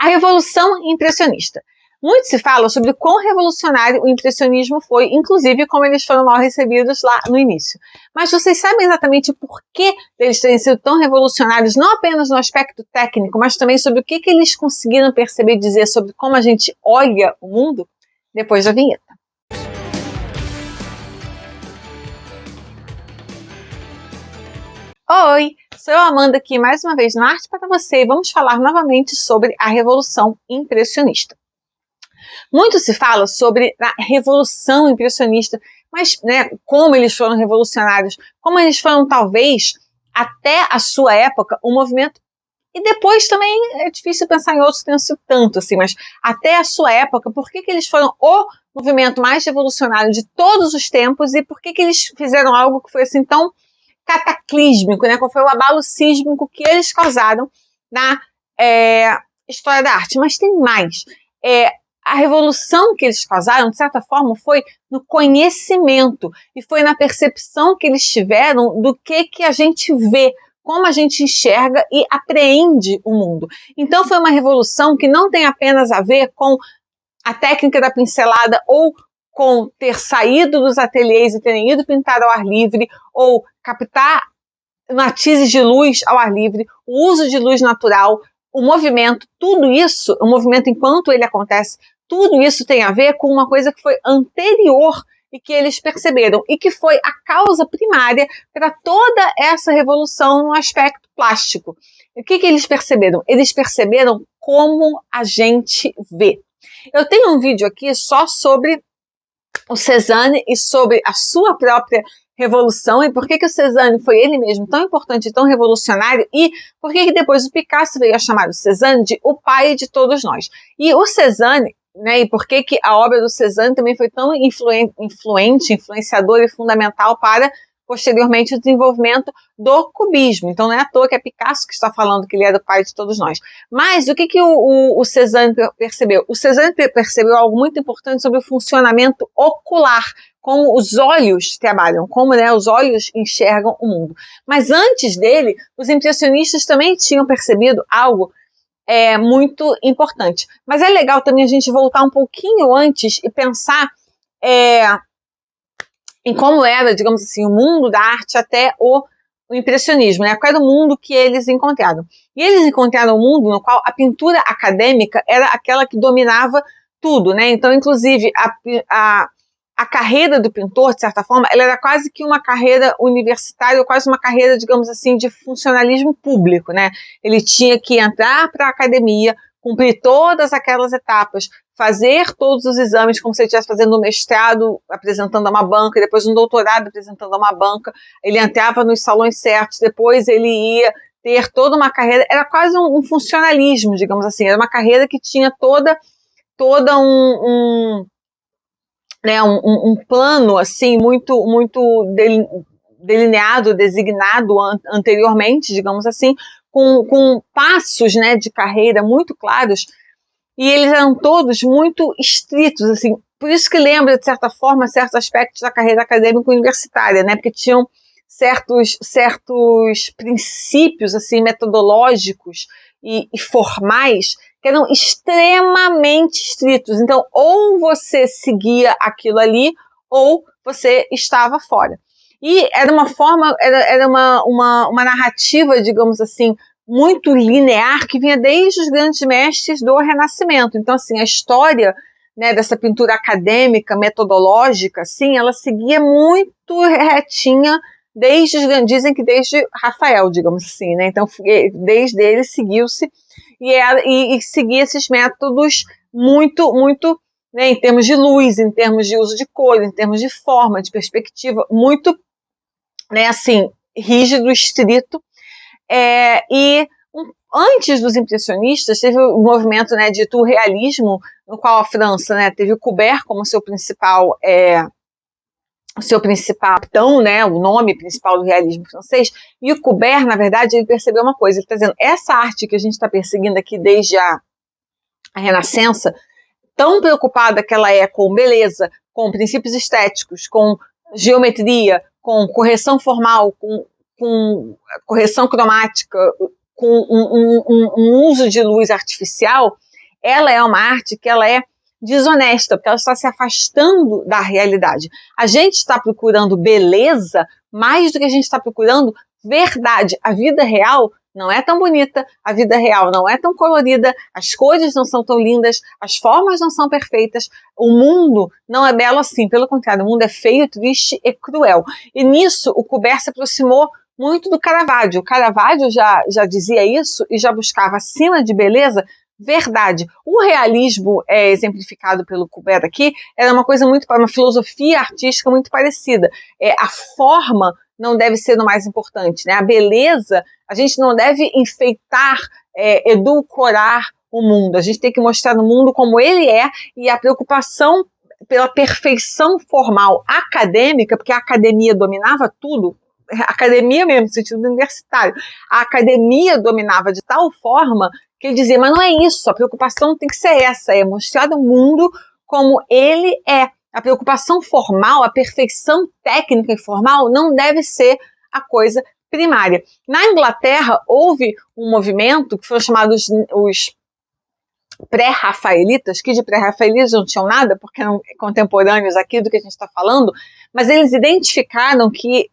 A Revolução Impressionista. Muito se fala sobre quão revolucionário o impressionismo foi, inclusive como eles foram mal recebidos lá no início. Mas vocês sabem exatamente por que eles terem sido tão revolucionários, não apenas no aspecto técnico, mas também sobre o que eles conseguiram perceber e dizer sobre como a gente olha o mundo? Depois da vinheta. Oi, sou eu, Amanda, aqui mais uma vez no Arte para Você e vamos falar novamente sobre a Revolução Impressionista. Muito se fala sobre a Revolução Impressionista, mas como eles foram revolucionários, como eles foram talvez até a sua época um movimento, e depois também é difícil pensar em outros que tenham sido tanto assim, mas até a sua época, por que eles foram o movimento mais revolucionário de todos os tempos e por que eles fizeram algo que foi assim tão cataclísmico, qual foi o abalo sísmico que eles causaram na história da arte. Mas tem mais. A revolução que eles causaram, de certa forma, foi no conhecimento e foi na percepção que eles tiveram do que a gente vê, como a gente enxerga e apreende o mundo. Então foi uma revolução que não tem apenas a ver com a técnica da pincelada ou com ter saído dos ateliês e terem ido pintar ao ar livre ou captar matizes de luz ao ar livre, o uso de luz natural, o movimento, tudo isso, o movimento enquanto ele acontece, tudo isso tem a ver com uma coisa que foi anterior e que eles perceberam e que foi a causa primária para toda essa revolução no aspecto plástico. O que eles perceberam? Eles perceberam como a gente vê. Eu tenho um vídeo aqui só sobre o Cézanne e sobre a sua própria revolução e por que o Cézanne foi ele mesmo tão importante e tão revolucionário e por que depois o Picasso veio a chamar o Cézanne de o pai de todos nós. E o Cézanne, e por que a obra do Cézanne também foi tão influente, influenciadora e fundamental para posteriormente o desenvolvimento do cubismo. Então não é à toa que é Picasso que está falando que ele é o pai de todos nós. Mas o que o Cézanne percebeu? O Cézanne percebeu algo muito importante sobre o funcionamento ocular, como os olhos trabalham, como os olhos enxergam o mundo. Mas antes dele, os impressionistas também tinham percebido algo muito importante. Mas é legal também a gente voltar um pouquinho antes e pensar em como era, digamos assim, o mundo da arte até o impressionismo, qual era o mundo que eles encontraram. E eles encontraram um mundo no qual a pintura acadêmica era aquela que dominava tudo, Então, inclusive, a carreira do pintor, de certa forma, ela era quase que uma carreira universitária, ou quase uma carreira, digamos assim, de funcionalismo público, Ele tinha que entrar para a academia, cumprir todas aquelas etapas, fazer todos os exames como se ele estivesse fazendo um mestrado, apresentando a uma banca, e depois um doutorado apresentando a uma banca. Ele entrava nos salões certos, depois ele ia ter toda uma carreira, era quase um funcionalismo, digamos assim, era uma carreira que tinha toda um plano assim muito delineado, designado anteriormente, digamos assim, com passos de carreira muito claros, e eles eram todos muito estritos, assim, por isso que lembra, de certa forma, certos aspectos da carreira acadêmica universitária, porque tinham certos princípios assim, metodológicos e formais que eram extremamente estritos. Então, ou você seguia aquilo ali, ou você estava fora. E era uma forma, era uma narrativa, digamos assim, muito linear, que vinha desde os grandes mestres do Renascimento. Então, assim, a história dessa pintura acadêmica, metodológica, assim, ela seguia muito retinha dizem que desde Rafael, digamos assim, Então, desde ele seguiu-se e seguia esses métodos muito, em termos de luz, em termos de uso de cor, em termos de forma, de perspectiva, muito, assim, rígido, estrito. Antes dos impressionistas, teve o movimento dito realismo, no qual a França teve o Courbet como seu principal capitão, o nome principal do realismo francês, e o Courbet, na verdade, ele percebeu uma coisa, ele está dizendo, essa arte que a gente está perseguindo aqui desde a Renascença, tão preocupada que ela é com beleza, com princípios estéticos, com geometria, com correção formal, com correção cromática, com um uso de luz artificial, ela é uma arte que ela é desonesta, porque ela está se afastando da realidade. A gente está procurando beleza mais do que a gente está procurando verdade. A vida real não é tão bonita, a vida real não é tão colorida, as cores não são tão lindas, as formas não são perfeitas, o mundo não é belo assim, pelo contrário, o mundo é feio, triste e cruel. E nisso o Courbet se aproximou muito do Caravaggio. O Caravaggio já dizia isso e já buscava, acima de beleza, verdade. O realismo exemplificado pelo Courbet aqui era uma coisa muito, uma filosofia artística muito parecida. A forma não deve ser o mais importante, né? A beleza, a gente não deve enfeitar, edulcorar o mundo. A gente tem que mostrar o mundo como ele é, e a preocupação pela perfeição formal acadêmica, porque a academia dominava tudo, a academia mesmo, no sentido universitário, a academia dominava de tal forma que ele dizia, mas não é isso, a preocupação tem que ser essa, é mostrar o mundo como ele é. A preocupação formal, a perfeição técnica e formal não deve ser a coisa primária. Na Inglaterra, houve um movimento que foram chamados os pré-rafaelitas, que de pré-rafaelitas não tinham nada, porque eram contemporâneos aqui do que a gente está falando, mas eles identificaram que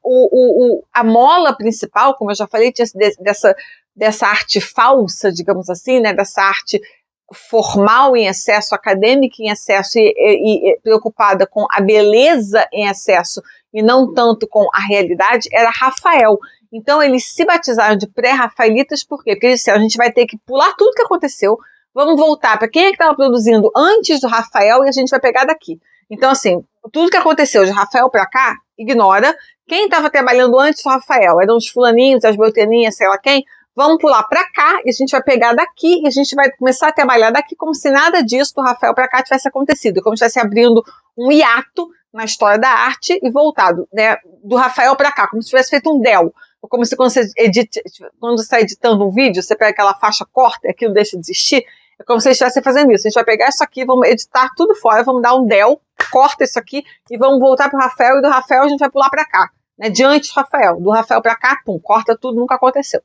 a mola principal, como eu já falei, tinha dessa arte falsa, digamos assim, né, dessa arte formal em excesso, acadêmica em excesso e preocupada com a beleza em excesso e não tanto com a realidade, era Rafael. Então eles se batizaram de pré-rafaelitas, por quê? Porque eles disseram, a gente vai ter que pular tudo que aconteceu, vamos voltar para quem é que estava produzindo antes do Rafael e a gente vai pegar daqui. Então, assim, tudo que aconteceu de Rafael para cá, ignora. Quem estava trabalhando antes do Rafael? Eram os fulaninhos, as belteninhas, sei lá quem. Vamos pular para cá e a gente vai pegar daqui e a gente vai começar a trabalhar daqui como se nada disso do Rafael para cá tivesse acontecido, como se estivesse abrindo um hiato na história da arte e voltado, né, do Rafael para cá, como se tivesse feito um del. Ou como se quando você está editando um vídeo, você pega aquela faixa, corta e aquilo deixa de existir. É como se você estivesse fazendo isso. A gente vai pegar isso aqui, vamos editar tudo fora, vamos dar um del, corta isso aqui e vamos voltar para o Rafael, e do Rafael a gente vai pular para cá, né, diante do Rafael. Do Rafael para cá, pum, corta tudo, nunca aconteceu.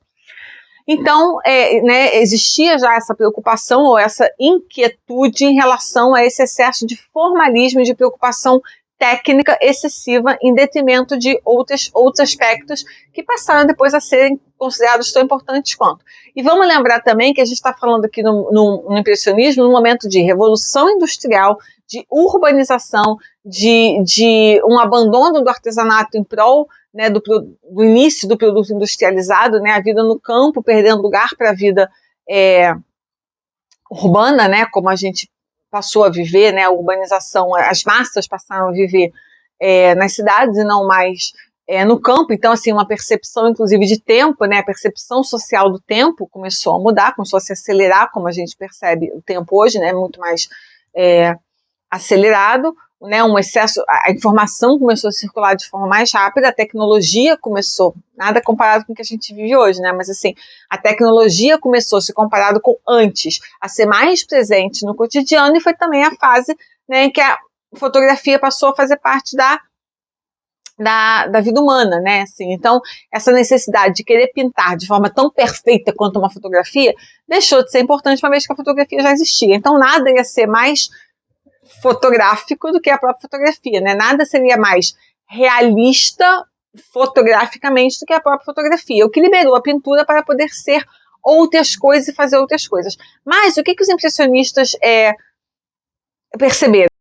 Então, né, existia já essa preocupação ou essa inquietude em relação a esse excesso de formalismo e de preocupação técnica excessiva em detrimento de outros aspectos que passaram depois a serem considerados tão importantes quanto. E vamos lembrar também que a gente está falando aqui no impressionismo num momento de revolução industrial, de urbanização, de um abandono do artesanato em prol, né, do início do produto industrializado, né, a vida no campo perdendo lugar para a vida urbana, né, como a gente passou a viver, né, a urbanização, as massas passaram a viver nas cidades e não mais no campo. Então, assim, uma percepção, inclusive, de tempo, né, a percepção social do tempo começou a mudar, começou a se acelerar, como a gente percebe o tempo hoje, né, muito mais acelerado, né, um excesso, a informação começou a circular de forma mais rápida, a tecnologia começou, nada comparado com o que a gente vive hoje, né, mas assim, a tecnologia começou, se comparado com antes, a ser mais presente no cotidiano, e foi também a fase, né, em que a fotografia passou a fazer parte da vida humana, né, assim, então essa necessidade de querer pintar de forma tão perfeita quanto uma fotografia deixou de ser importante uma vez que a fotografia já existia, então nada ia ser mais fotográfico do que a própria fotografia, né? Nada seria mais realista fotograficamente do que a própria fotografia, o que liberou a pintura para poder ser outras coisas e fazer outras coisas. Mas o que os impressionistas perceberam?